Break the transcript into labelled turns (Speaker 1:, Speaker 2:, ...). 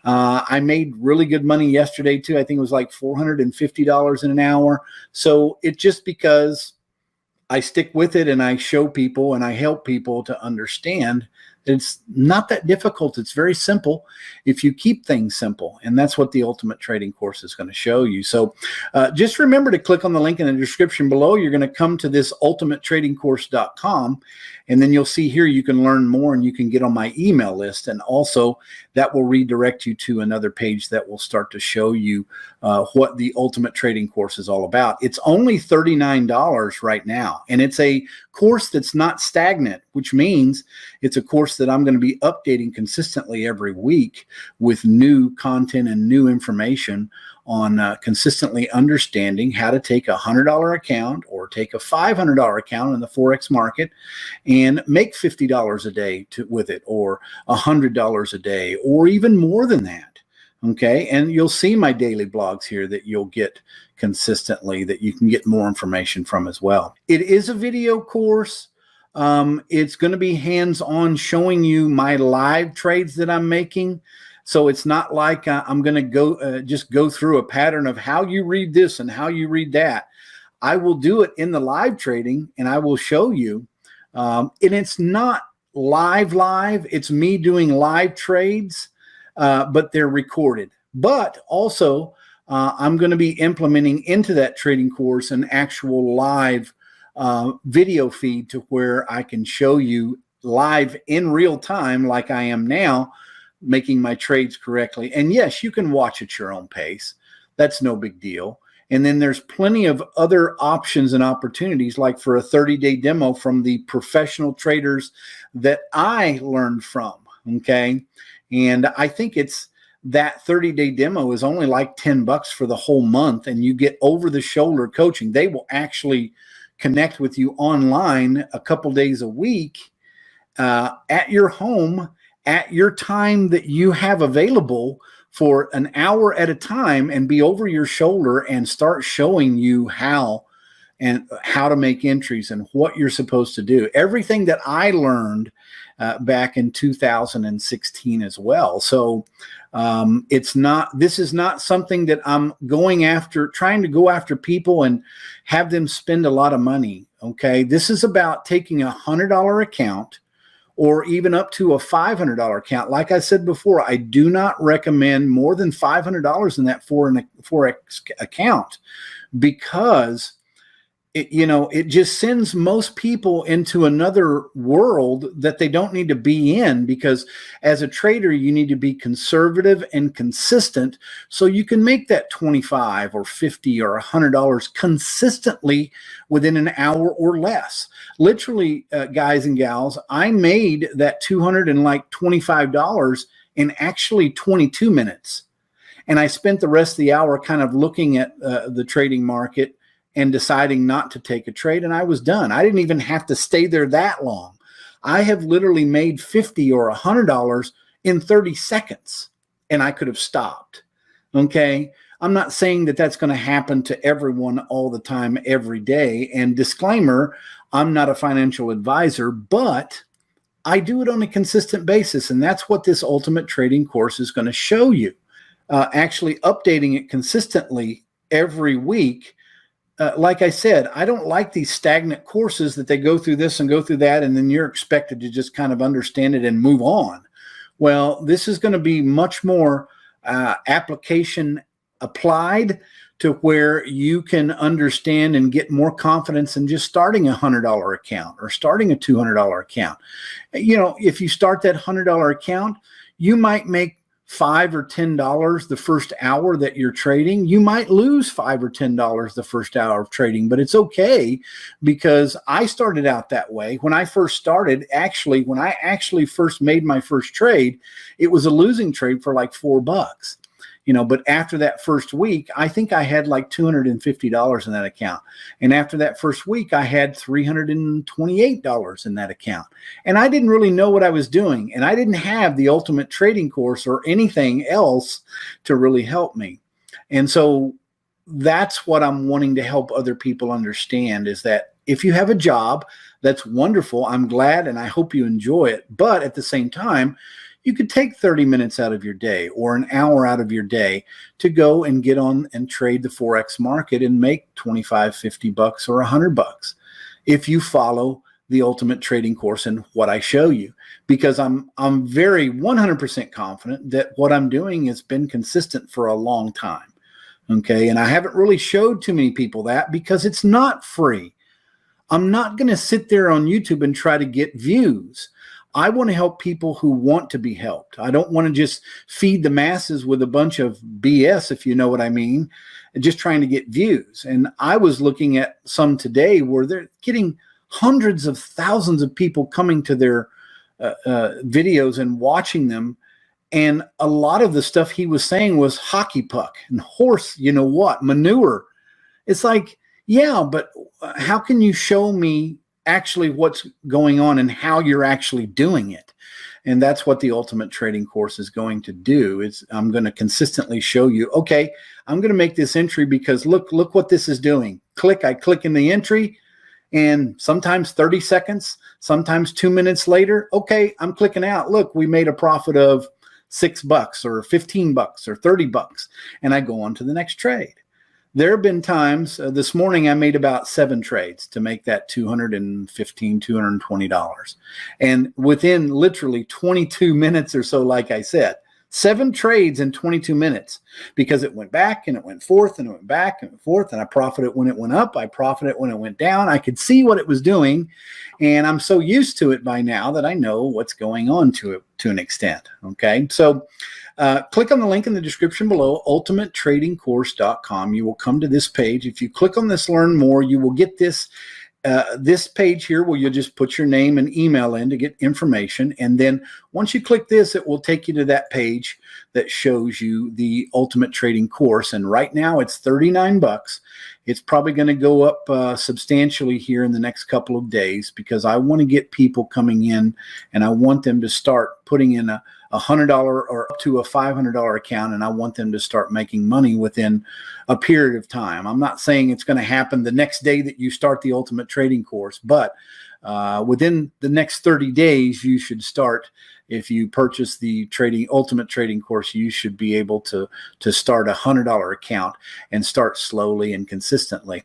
Speaker 1: I made really good money yesterday too. I think it was like $450 in an hour. So it's just because I stick with it and I show people and I help people to understand that it's not that difficult. It's very simple if you keep things simple. And that's what the Ultimate Trading course is going to show you. So just remember to click on the link in the description below. You're going to come to this ultimatetradingcourse.com, and then you'll see here you can learn more and you can get on my email list. And also that will redirect you to another page that will start to show you what the Ultimate Trading course is all about. It's only $39 right now. And it's a course that's not stagnant, which means it's a course that I'm going to be updating consistently every week with new content and new information on consistently understanding how to take a $100 account or take a $500 account in the Forex market and make $50 a day with it, or $100 a day, or even more than that. Okay, and you'll see my daily blogs here that you'll get consistently, that you can get more information from as well. It is a video course. It's going to be hands-on, showing you my live trades that I'm making. So it's not like I'm going to go just go through a pattern of how you read this and how you read that. I will do it in the live trading, and I will show you. And it's not live. It's me doing live trades, but they're recorded. But also, I'm going to be implementing into that trading course an actual live video feed, to where I can show you live in real time, like I am now, making my trades correctly. And yes, you can watch at your own pace. That's no big deal. And then there's plenty of other options and opportunities, like for a 30-day demo from the professional traders that I learned from. Okay. And I think it's that 30-day demo is only like $10 for the whole month, and you get over-the-shoulder coaching. They will actually connect with you online a couple days a week at your home, at your time that you have available, for an hour at a time, and be over your shoulder and start showing you how to make entries and what you're supposed to do. Everything that I learned back in 2016 as well. So this is not something that I'm trying to go after people and have them spend a lot of money. Okay. This is about taking a $100 account, or even up to a $500 account. Like I said before, I do not recommend more than $500 in that Forex account, because it just sends most people into another world that they don't need to be in, because as a trader, you need to be conservative and consistent so you can make that $25 or $50 or $100 consistently within an hour or less. Literally, guys and gals, I made that $225 in actually 22 minutes. And I spent the rest of the hour kind of looking at the trading market and deciding not to take a trade, and I was done. I didn't even have to stay there that long. I have literally made $50 or $100 in 30 seconds, and I could have stopped. Okay. I'm not saying that that's going to happen to everyone all the time, every day. And disclaimer, I'm not a financial advisor, but I do it on a consistent basis. And that's what this Ultimate Trading course is going to show you. Actually updating it consistently every week. Like I said, I don't like these stagnant courses that they go through this and go through that, and then you're expected to just kind of understand it and move on. Well, this is going to be much more application applied, to where you can understand and get more confidence in just starting a $100 account or starting a $200 account. If you start that $100 account, you might make $5 or $10 the first hour that you're trading. You might lose $5 or $10 the first hour of trading, but it's okay, because I started out that way. When I first started, when I actually first made my first trade, it was a losing trade for like $4. But after that first week, I think I had like $250 in that account. And after that first week, I had $328 in that account. And I didn't really know what I was doing. And I didn't have the Ultimate Trading course or anything else to really help me. And so that's what I'm wanting to help other people understand, is that if you have a job, that's wonderful. I'm glad, and I hope you enjoy it. But at the same time, you could take 30 minutes out of your day or an hour out of your day to go and get on and trade the Forex market and make 25, 50 bucks or $100 if you follow the ultimate trading course and what I show you, because I'm very 100% confident that what I'm doing has been consistent for a long time. Okay. And I haven't really showed too many people that because it's not free. I'm not going to sit there on YouTube and try to get views. I want to help people who want to be helped. I don't want to just feed the masses with a bunch of BS, if you know what I mean, and just trying to get views. And I was looking at some today where they're getting hundreds of thousands of people coming to their videos and watching them. And a lot of the stuff he was saying was hockey puck and horse, you know what, manure. It's like, yeah, but how can you show me actually what's going on and how you're actually doing it? And that's what the ultimate trading course is going to do. Is I'm going to consistently show you, okay, I'm going to make this entry because look what this is doing. I click in the entry, and sometimes 30 seconds, sometimes 2 minutes later, okay, I'm clicking out. Look, we made a profit of $6 or 15 bucks or 30 bucks. And I go on to the next trade. There have been times, this morning I made about 7 trades to make that $215, $220. And within literally 22 minutes or so, like I said, 7 trades in 22 minutes, because it went back and it went forth and it went back and forth, and I profited when it went up, I profited when it went down. I could see what it was doing, and I'm so used to it by now that I know what's going on to it to an extent. Okay, so click on the link in the description below, ultimatetradingcourse.com. You will come to this page. If you click on this Learn More, you will get this page here where you'll just put your name and email in to get information. And then once you click this, it will take you to that page that shows you the ultimate trading course. And right now it's 39 bucks. It's probably going to go up substantially here in the next couple of days, because I want to get people coming in and I want them to start putting in a $100 or up to a $500 account, and I want them to start making money within a period of time. I'm not saying it's going to happen the next day that you start the ultimate trading course, but within the next 30 days, you should start. If you purchase the ultimate trading course, you should be able to start a $100 account and start slowly and consistently.